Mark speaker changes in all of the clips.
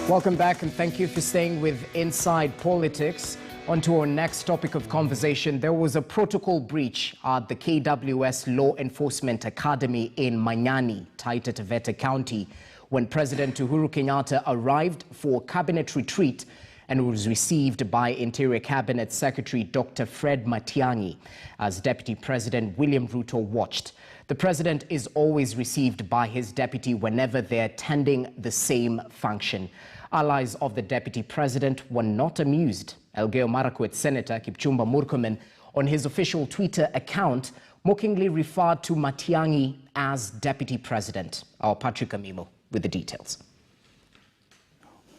Speaker 1: Welcome back and thank you for staying with Inside Politics. On to our next topic of conversation. There was a protocol breach at the KWS Law Enforcement Academy in Manyani, Taita Taveta County, when President Uhuru Kenyatta arrived for cabinet retreat and was received by Interior Cabinet Secretary Dr. Fred Matiangí as Deputy President William Ruto watched. The president is always received by his deputy whenever they're attending the same function. Allies of the deputy president were not amused. Elgeyo Marakwet Senator Kipchumba Murkomen, on his official Twitter account, mockingly referred to Matiangí as deputy president. Our Patrick Amimo with the details.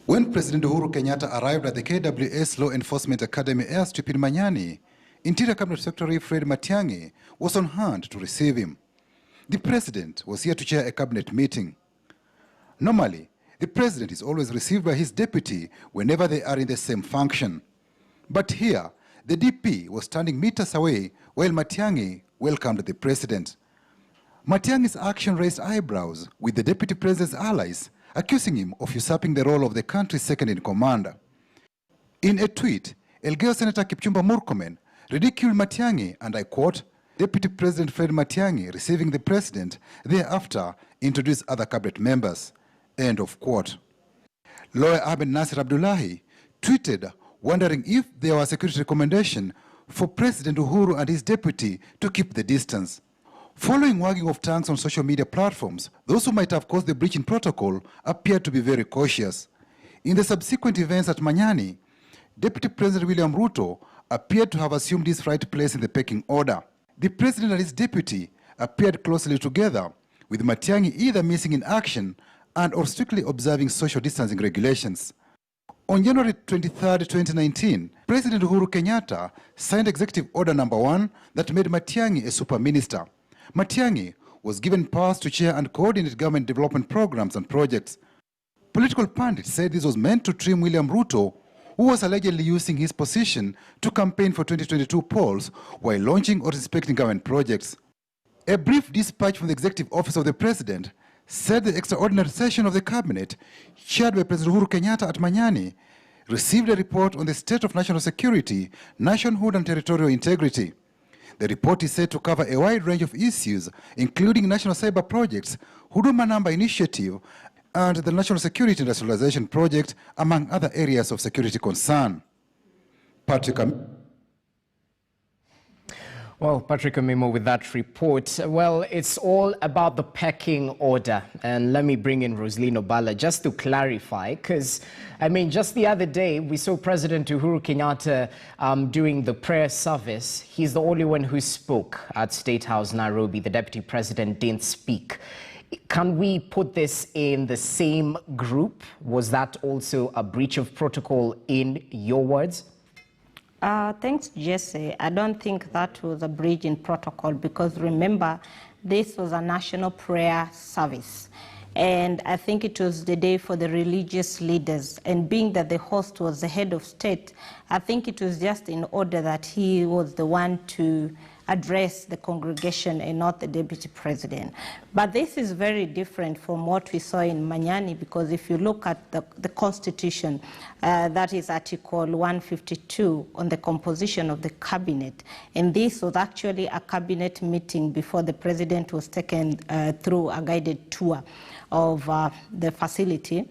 Speaker 2: When President Uhuru Kenyatta arrived at the KWS Law Enforcement Academy airstrip in Manyani, Interior Cabinet Secretary Fred Matiangí was on hand to receive him. The president was here to chair a cabinet meeting. Normally, the president is always received by his deputy whenever they are in the same function. But here, the DP was standing meters away while Matiangí welcomed the president. Matiangí's action raised eyebrows with the deputy president's allies, accusing him of usurping the role of the country's second-in-command. In a tweet, Elgeyo Senator Kipchumba Murkomen ridiculed Matiangí, and I quote, Deputy President Fred Matiangí receiving the president, thereafter introduced other cabinet members. End of quote. Lawyer Ahmed Nasir Abdullahi tweeted wondering if there was a security recommendation for President Uhuru and his deputy to keep the distance. Following wagging of tongues on social media platforms, those who might have caused the breach in protocol appeared to be very cautious. In the subsequent events at Manyani, Deputy President William Ruto appeared to have assumed his right place in the pecking order. The president and his deputy appeared closely together, with Matiangí either missing in action and or strictly observing social distancing regulations. On January 23, 2019, President Uhuru Kenyatta signed Executive Order No. 1 that made Matiangí a super minister. Matiangí was given powers to chair and coordinate government development programs and projects. Political pundits said this was meant to trim William Ruto, who was allegedly using his position to campaign for 2022 polls while launching or inspecting government projects. A brief dispatch from the Executive Office of the President said the extraordinary session of the cabinet, chaired by President Uhuru Kenyatta at Manyani, received a report on the state of national security, nationhood and territorial integrity. The report is said to cover a wide range of issues, including national cyber projects, Huduma Number Initiative, and the National Security Industrialization Project, among other areas of security concern. Patrick
Speaker 1: Amimo with that report. Well, it's all about the pecking order. And let me bring in Roslyn Obala just to clarify, because, I mean, just the other day, we saw President Uhuru Kenyatta doing the prayer service. He's the only one who spoke at State House, Nairobi. The deputy president didn't speak. Can we put this in the same group? Was that also a breach of protocol in your words?
Speaker 3: Thanks, Jesse. I don't think that was a breach in protocol because remember, this was a national prayer service. And I think it was the day for the religious leaders. And being that the host was the head of state, I think it was just in order that he was the one to address the congregation and not the deputy president. But this is very different from what we saw in Manyani, because if you look at the Constitution, that is Article 152 on the composition of the cabinet, and this was actually a cabinet meeting before the president was taken through a guided tour of the facility.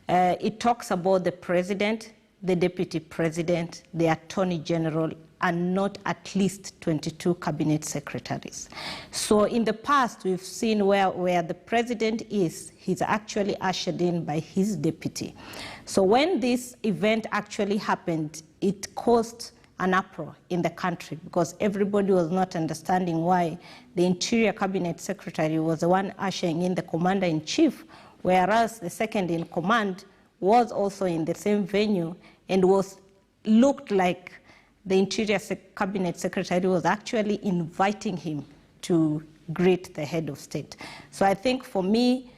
Speaker 3: It talks about the president, the deputy president, the attorney general, and not at least 22 cabinet secretaries. So in the past, we've seen where the president is, he's actually ushered in by his deputy. So when this event actually happened, it caused an uproar in the country because everybody was not understanding why the Interior Cabinet Secretary was the one ushering in the Commander-in-Chief, whereas the second-in-command was also in the same venue and looked like the Interior Cabinet Secretary was actually inviting him to greet the head of state. So I think for me,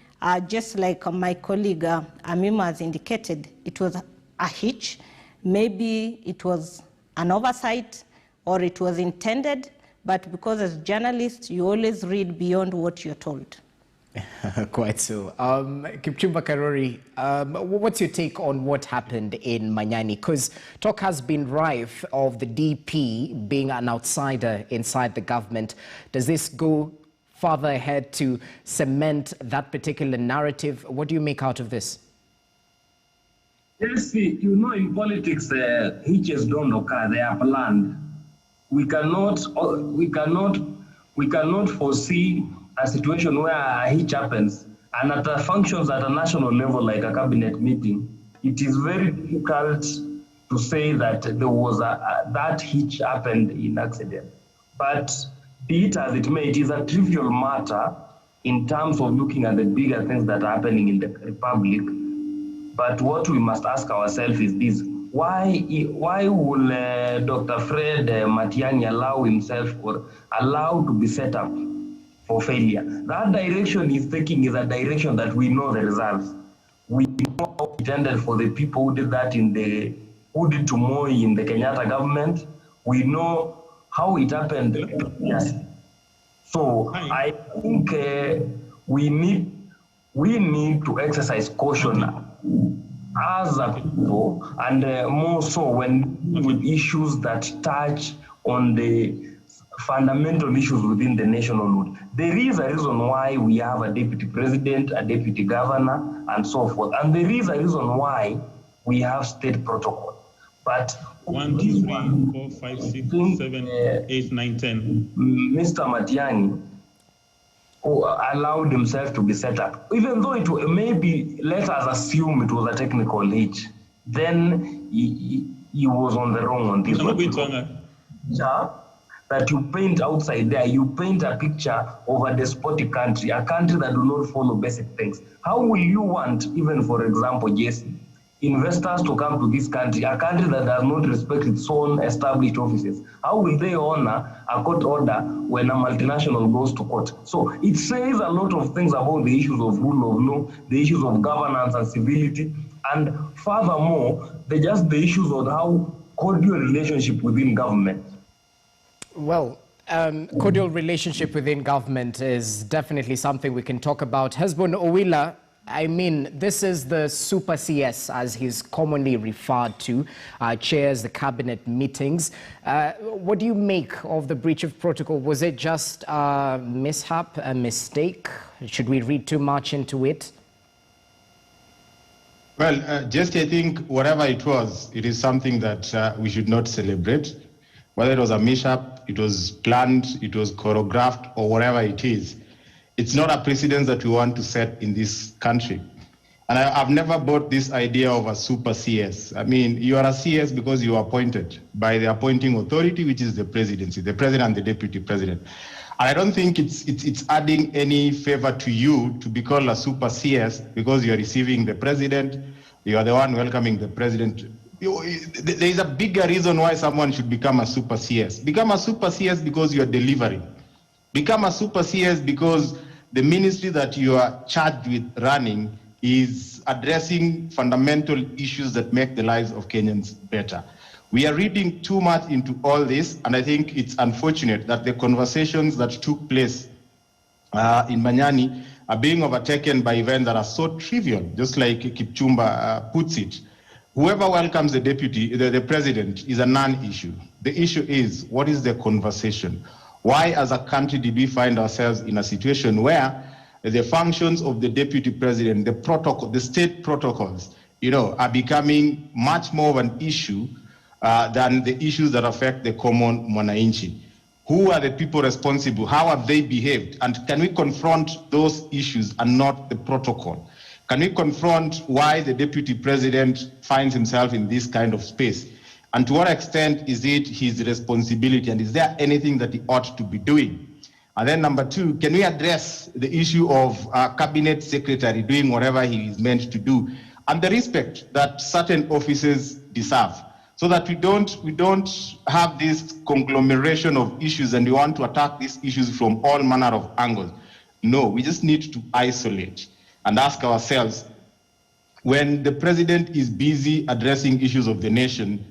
Speaker 3: just like my colleague Amima has indicated, it was a hitch. Maybe it was an oversight or it was intended, but because as journalists, you always read beyond what you're told.
Speaker 1: Quite so. Kipchumba Karori, what's your take on what happened in Manyani? Because talk has been rife of the DP being an outsider inside the government. Does this go further ahead to cement that particular narrative? What do you make out of this?
Speaker 4: Yes, see, you know, in politics, hitches don't occur; they are planned. We cannot foresee a situation where a hitch happens, and that functions at a national level like a cabinet meeting. It is very difficult to say that there was that hitch happened in accident. But be it as it may, it is a trivial matter in terms of looking at the bigger things that are happening in the republic. But what we must ask ourselves is this: why will Dr. Fred Matiangí allow himself or allow to be set up for failure? That direction he's taking is a direction that we know the results. We know how it ended for the people who did that who did to Moi in the Kenyatta government. We know how it happened. Yes. So I think we need to exercise caution as a people, and more so when with issues that touch on the fundamental issues within the nationhood. There is a reason why we have a deputy president, a deputy governor, and so forth. And there is a reason why we have state protocol. But
Speaker 5: 1, 2, 3, 4, 5, 6, 7, 8, 9, 10.
Speaker 4: Mr. Matiangí allowed himself to be set up, even though it maybe, let us assume it was a technical hitch, then he was on the wrong on this one. That you paint outside there, you paint a picture of a despotic country, a country that do not follow basic things. How will you want, even for example, Jesse, investors to come to this country, a country that does not respect its own established offices? How will they honor a court order when a multinational goes to court? So it says a lot of things about the issues of rule of law, the issues of governance and civility, and furthermore, the issues of how cordial relationship within government.
Speaker 1: Well, cordial relationship within government is definitely something we can talk about. Husband Owila, I mean, this is the super CS, as he's commonly referred to, chairs the cabinet meetings. What do you make of the breach of protocol? Was it just a mishap, a mistake? Should we read too much into it?
Speaker 6: Well, just I think whatever it was, it is something that we should not celebrate. Whether it was a mishap, it was planned, it was choreographed, or whatever it is. It's not a precedent that we want to set in this country. And I've never bought this idea of a super CS. I mean, you are a CS because you are appointed by the appointing authority, which is the presidency, the president and the deputy president. And I don't think it's adding any favor to you to be called a super CS because you are receiving the president, you are the one welcoming the president. There is a bigger reason why someone should become a super CS. Become a super CS because you are delivering. Become a super CS because the ministry that you are charged with running is addressing fundamental issues that make the lives of Kenyans better. We are reading too much into all this, and I think it's unfortunate that the conversations that took place in Manyani are being overtaken by events that are so trivial, just like Kipchumba puts it. Whoever welcomes the deputy, the president, is a non-issue. The issue is, what is the conversation? Why, as a country, did we find ourselves in a situation where the functions of the deputy president, the protocol, the state protocols, are becoming much more of an issue than the issues that affect the common mwananchi? Who are the people responsible? How have they behaved? And can we confront those issues and not the protocol? Can we confront why the deputy president finds himself in this kind of space? And to what extent is it his responsibility? And is there anything that he ought to be doing? And then number two, can we address the issue of a cabinet secretary doing whatever he is meant to do and the respect that certain offices deserve, so that we don't have this conglomeration of issues and we want to attack these issues from all manner of angles? No, we just need to isolate and ask ourselves, when the president is busy addressing issues of the nation,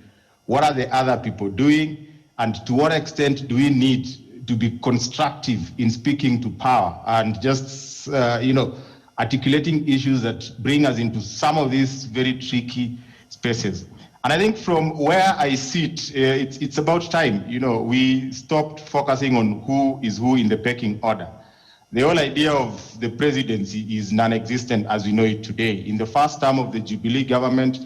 Speaker 6: what are the other people doing? And to what extent do we need to be constructive in speaking to power and just, articulating issues that bring us into some of these very tricky spaces. And I think from where I sit, it's about time, we stopped focusing on who is who in the pecking order. The whole idea of the presidency is non-existent as we know it today. In the first term of the Jubilee government,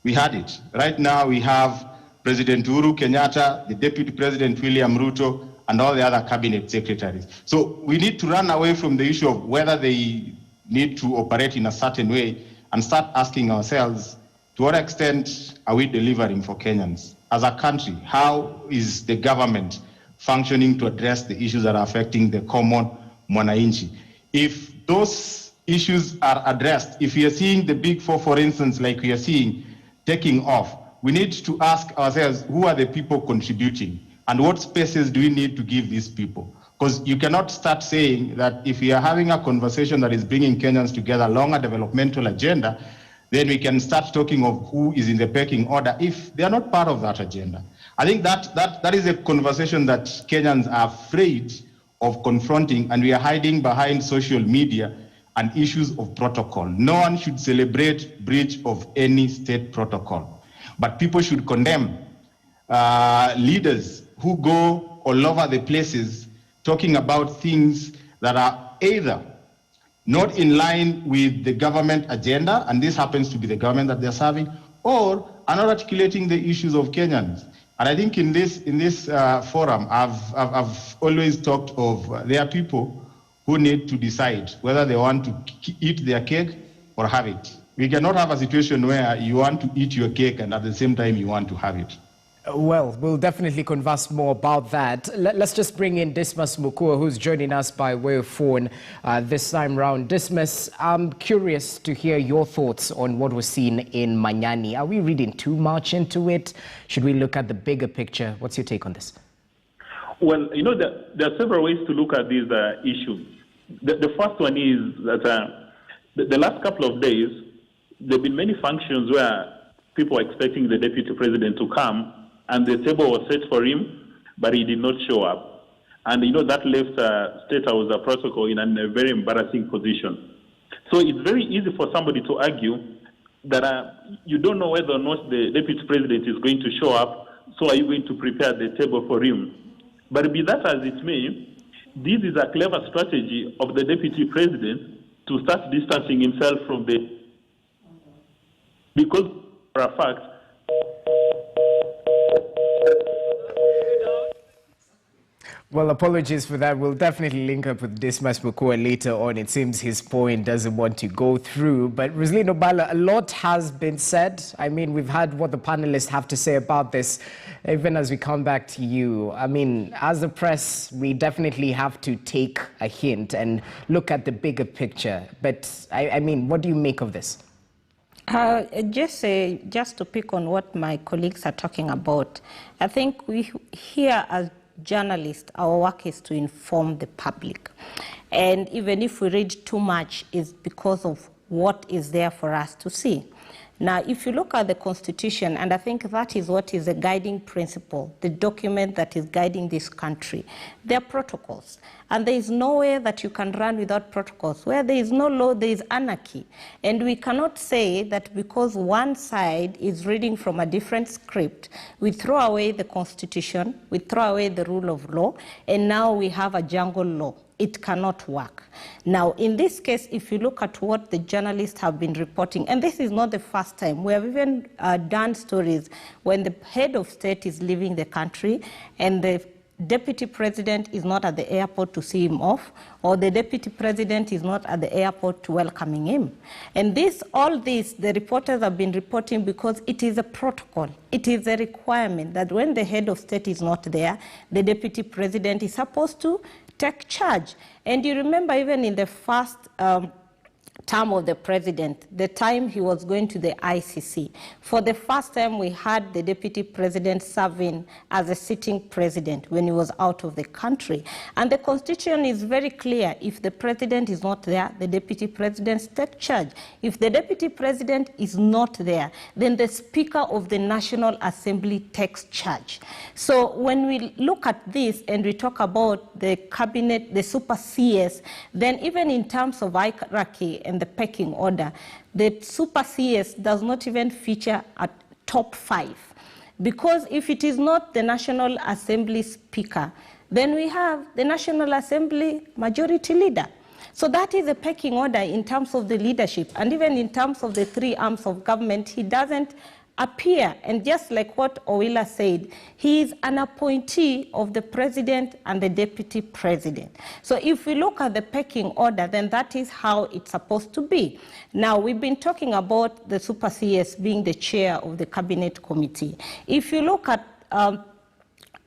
Speaker 6: we had it. Right now, we have President Uhuru Kenyatta, the Deputy President William Ruto, and all the other cabinet secretaries. So we need to run away from the issue of whether they need to operate in a certain way and start asking ourselves, to what extent are we delivering for Kenyans? As a country, how is the government functioning to address the issues that are affecting the common mwananchi? If those issues are addressed, if we are seeing the big four, for instance, like we are seeing, taking off, we need to ask ourselves, who are the people contributing? And what spaces do we need to give these people? Because you cannot start saying that if we are having a conversation that is bringing Kenyans together along a developmental agenda, then we can start talking of who is in the pecking order if they are not part of that agenda. I think that is a conversation that Kenyans are afraid of confronting, and we are hiding behind social media and issues of protocol. No one should celebrate breach of any state protocol, but people should condemn leaders who go all over the places talking about things that are either not in line with the government agenda, and this happens to be the government that they're serving, or are not articulating the issues of Kenyans. And I think in this forum, I've always talked of there are people who need to decide whether they want to eat their cake or have it. We cannot have a situation where you want to eat your cake and at the same time you want to have it.
Speaker 1: Well, we'll definitely converse more about that. Let's just bring in Dismas Mukua, who's joining us by way of phone this time round. Dismas, I'm curious to hear your thoughts on what was seen in Manyani. Are we reading too much into it? Should we look at the bigger picture? What's your take on this?
Speaker 5: Well, there are several ways to look at these issues. The first one is that the last couple of days, there have been many functions where people were expecting the deputy president to come, and the table was set for him, but he did not show up. And, that left State House protocol in a very embarrassing position. So it's very easy for somebody to argue that you don't know whether or not the deputy president is going to show up, so are you going to prepare the table for him? But be that as it may, this is a clever strategy of the deputy president to start distancing himself from because for a fact,
Speaker 1: well, apologies for that. We'll definitely link up with Dismas Mukua later on. It seems his point doesn't want to go through. But Rosalyn Obala, a lot has been said. I mean, we've heard what the panelists have to say about this. Even as we come back to you, I mean, as a press, we definitely have to take a hint and look at the bigger picture. But, I mean, what do you make of this?
Speaker 3: Just to pick on what my colleagues are talking about, I think we here as journalists, our work is to inform the public. And even if we read too much, it's because of what is there for us to see. Now, if you look at the Constitution, and I think that is what is the guiding principle, the document that is guiding this country, there are protocols. And there is no way that you can run without protocols. Where there is no law, there is anarchy. And we cannot say that because one side is reading from a different script, we throw away the Constitution, we throw away the rule of law, and now we have a jungle law. It cannot work. Now, in this case, if you look at what the journalists have been reporting, and this is not the first time, we have even done stories when the head of state is leaving the country and the deputy president is not at the airport to see him off, or the deputy president is not at the airport to welcoming him. And all this, the reporters have been reporting because it is a protocol. It is a requirement that when the head of state is not there, the deputy president is supposed to take charge. And you remember even in the first term of the president, the time he was going to the ICC. For the first time, we had the deputy president serving as a sitting president when he was out of the country. And the constitution is very clear. If the president is not there, the deputy president takes charge. If the deputy president is not there, then the Speaker of the National Assembly takes charge. So when we look at this and we talk about the cabinet, the super CS, then even in terms of hierarchy and the pecking order, the super CS does not even feature at top 5. Because if it is not the National Assembly Speaker, then we have the National Assembly Majority Leader. So that is a pecking order in terms of the leadership. And even in terms of the 3 arms of government, he doesn't appear. And just like what Owila said, he is an appointee of the president and the deputy president. So if we look at the pecking order, then that is how it's supposed to be. Now, we've been talking about the super CS being the chair of the cabinet committee. If you look at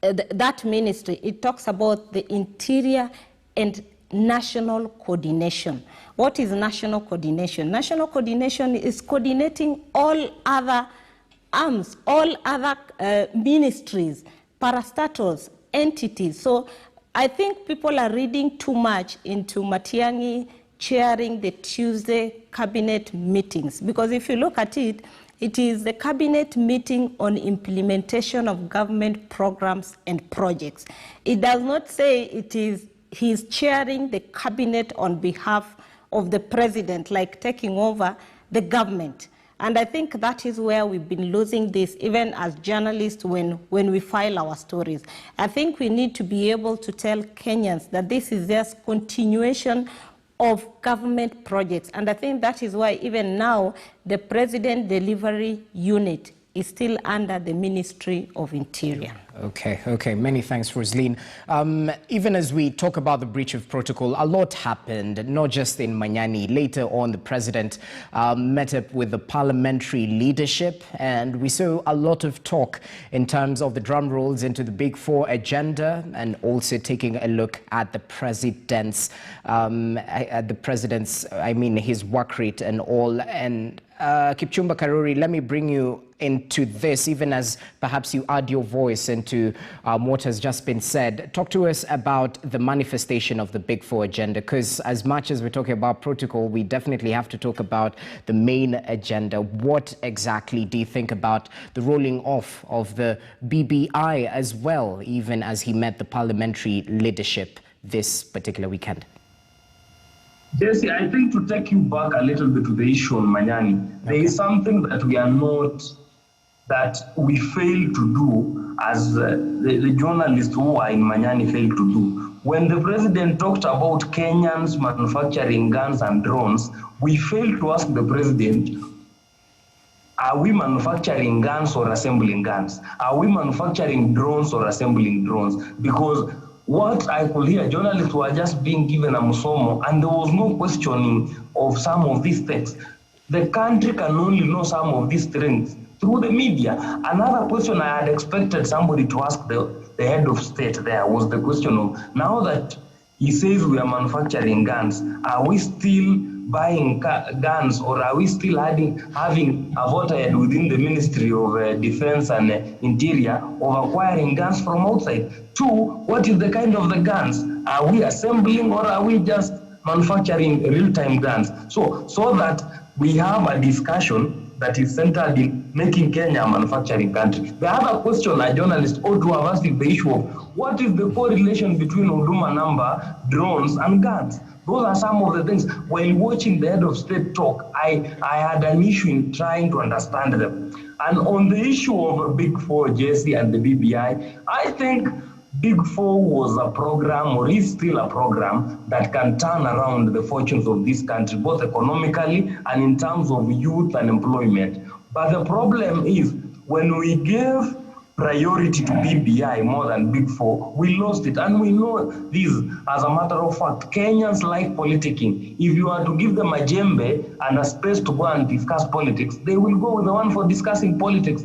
Speaker 3: that ministry, it talks about the interior and national coordination. What is national coordination? National coordination is coordinating all other arms, all other ministries, parastatals, entities. So I think people are reading too much into Matiangí chairing the Tuesday cabinet meetings. Because if you look at it, it is the cabinet meeting on implementation of government programs and projects. It does not say it is he's chairing the cabinet on behalf of the president, like taking over the government. And I think that is where we've been losing this, even as journalists, when we file our stories. I think we need to be able to tell Kenyans that this is just continuation of government projects. And I think that is why even now, the President Delivery Unit is still under the Ministry of Interior.
Speaker 1: Okay. Many thanks, Rosaline. Even as we talk about the breach of protocol, a lot happened, not just in Manyani. Later on, the president met up with the parliamentary leadership, and we saw a lot of talk in terms of the drum rolls into the Big Four agenda, and also taking a look at the president's, his work rate and all. And Kipchumba Karuri, let me bring you into this, even as perhaps you add your voice into what has just been said. Talk to us about the manifestation of the Big Four agenda, because as much as we're talking about protocol, we definitely have to talk about the main agenda. What exactly do you think about the rolling off of the BBI as well, even as he met the parliamentary leadership this particular weekend?
Speaker 4: Jesse, I think to take you back a little bit to the issue on Manyani, there is something that we failed to do as the journalists who are in Manyani failed to do. When the president talked about Kenyans manufacturing guns and drones, we failed to ask the president, are we manufacturing guns or assembling guns? Are we manufacturing drones or assembling drones? Because what I could hear, journalists were just being given a musomo, and there was no questioning of some of these things. The country can only know some of these things through the media. Another question I had expected somebody to ask the head of state there was the question of, now that he says we are manufacturing guns, are we still buying guns, or are we still having a voter within the Ministry of Defense and Interior of acquiring guns from outside? 2, what is the kind of the guns? Are we assembling, or are we just manufacturing real-time guns? So that we have a discussion that is centered in making Kenya a manufacturing country. The other question a journalist ought to have asked is the issue of what is the correlation between Huduma number, drones, and guns? Those are some of the things. While watching the head of state talk, I had an issue in trying to understand them. And on the issue of Big Four, Jesse, and the BBI, I think Big Four was a program, or is still a program, that can turn around the fortunes of this country, both economically and in terms of youth and employment. But the problem is, when we gave priority to BBI more than Big Four, we lost it. And we know this as a matter of fact. Kenyans like politicking. If you are to give them a djembe and a space to go and discuss politics, they will go with the one for discussing politics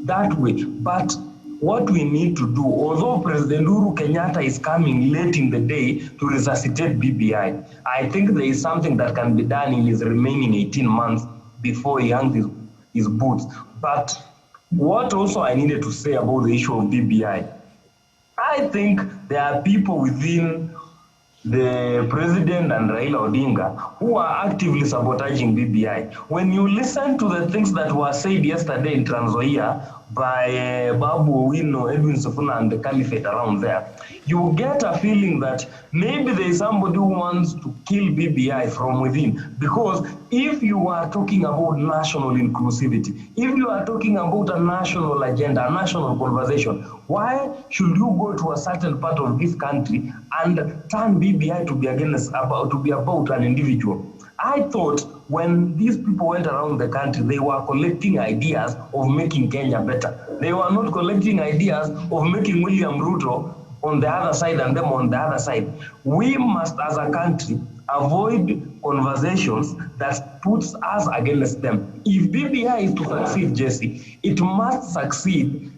Speaker 4: that way. But what we need to do, although President Uhuru Kenyatta is coming late in the day to resuscitate BBI, I think there is something that can be done in his remaining 18 months before he hangs his boots. But what also I needed to say about the issue of BBI, I think there are people within the president and Raila Odinga who are actively sabotaging BBI. When you listen to the things that were said yesterday in Trans Nzoia by Babu Owino, Edwin Sifuna and the caliphate around there, you get a feeling that maybe there is somebody who wants to kill BBI from within. Because if you are talking about national inclusivity, if you are talking about a national agenda, a national conversation, why should you go to a certain part of this country and turn BBI to be about an individual? I thought when these people went around the country, they were collecting ideas of making Kenya better. They were not collecting ideas of making William Ruto on the other side and them on the other side. We must, as a country, avoid conversations that puts us against them. If BBI is to succeed, Jesse, it must succeed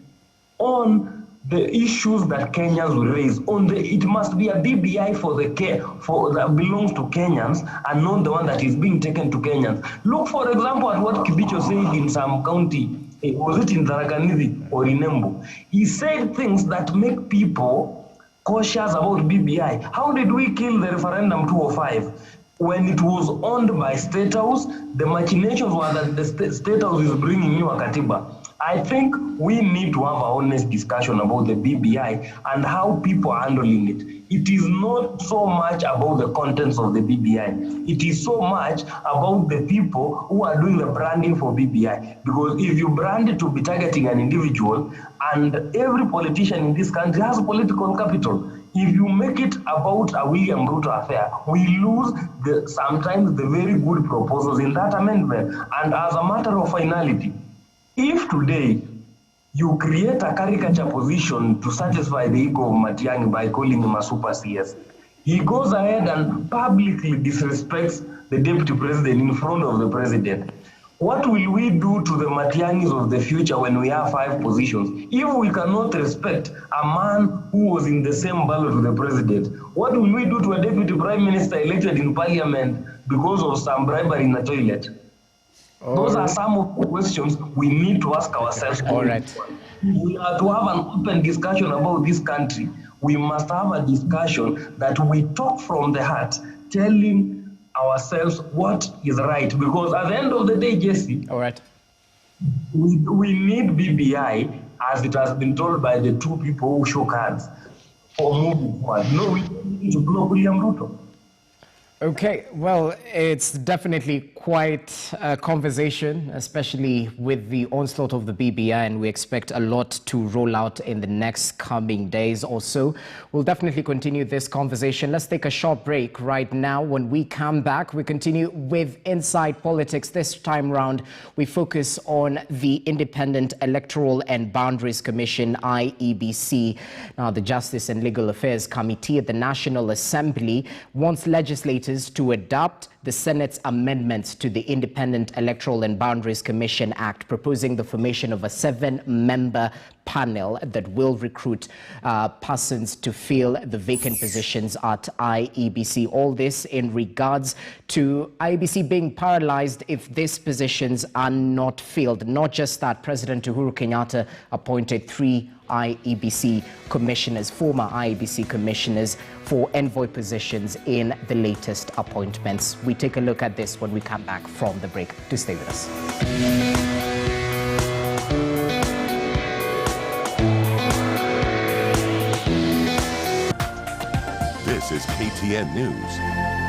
Speaker 4: on the issues that Kenyans will raise. It must be a BBI that belongs to Kenyans and not the one that is being taken to Kenyans. Look, for example, at what Kibicho said in some county. Was it in Tharaka Nithi or in Embu? He said things that make people cautious about BBI. How did we kill the referendum 205? When it was owned by State House, the machinations were that the State House is bringing you a Katiba. I think we need to have an honest discussion about the BBI and how people are handling it. It is not so much about the contents of the BBI. It is so much about the people who are doing the branding for BBI. Because if you brand it to be targeting an individual, and every politician in this country has political capital, if you make it about a William Ruto affair, we lose sometimes the very good proposals in that amendment. And as a matter of finality, if today you create a caricature position to satisfy the ego of Matiangí by calling him a super CS, he goes ahead and publicly disrespects the deputy president in front of the president. What will we do to the Matiangís of the future when we have 5 positions? If we cannot respect a man who was in the same ballot with the president, what will we do to a deputy prime minister elected in parliament because of some bribery in a toilet? Those are some of the questions we need to ask ourselves.
Speaker 1: All right.
Speaker 4: If we are to have an open discussion about this country, we must have a discussion that we talk from the heart, telling ourselves what is right. Because at the end of the day, Jesse,
Speaker 1: all right,
Speaker 4: we need BBI, as it has been told by the 2 people who shook hands, for moving forward. No, we need to block William Ruto.
Speaker 1: Okay, well, it's definitely quite a conversation, especially with the onslaught of the BBI, and we expect a lot to roll out in the next coming days or so. We'll definitely continue this conversation. Let's take a short break right now. When we come back, we continue with Inside Politics. This time round, we focus on the Independent Electoral and Boundaries Commission, IEBC. Now, the Justice and Legal Affairs Committee at the National Assembly wants legislators to adopt the Senate's amendments to the Independent Electoral and Boundaries Commission Act, proposing the formation of a 7-member panel that will recruit persons to fill the vacant positions at IEBC. All this in regards to IEBC being paralyzed if these positions are not filled. Not just that, President Uhuru Kenyatta appointed 3 IEBC commissioners, former IEBC commissioners, for envoy positions in the latest appointments. We take a look at this when we come back from the break. Do stay with us.
Speaker 7: This is KTN News.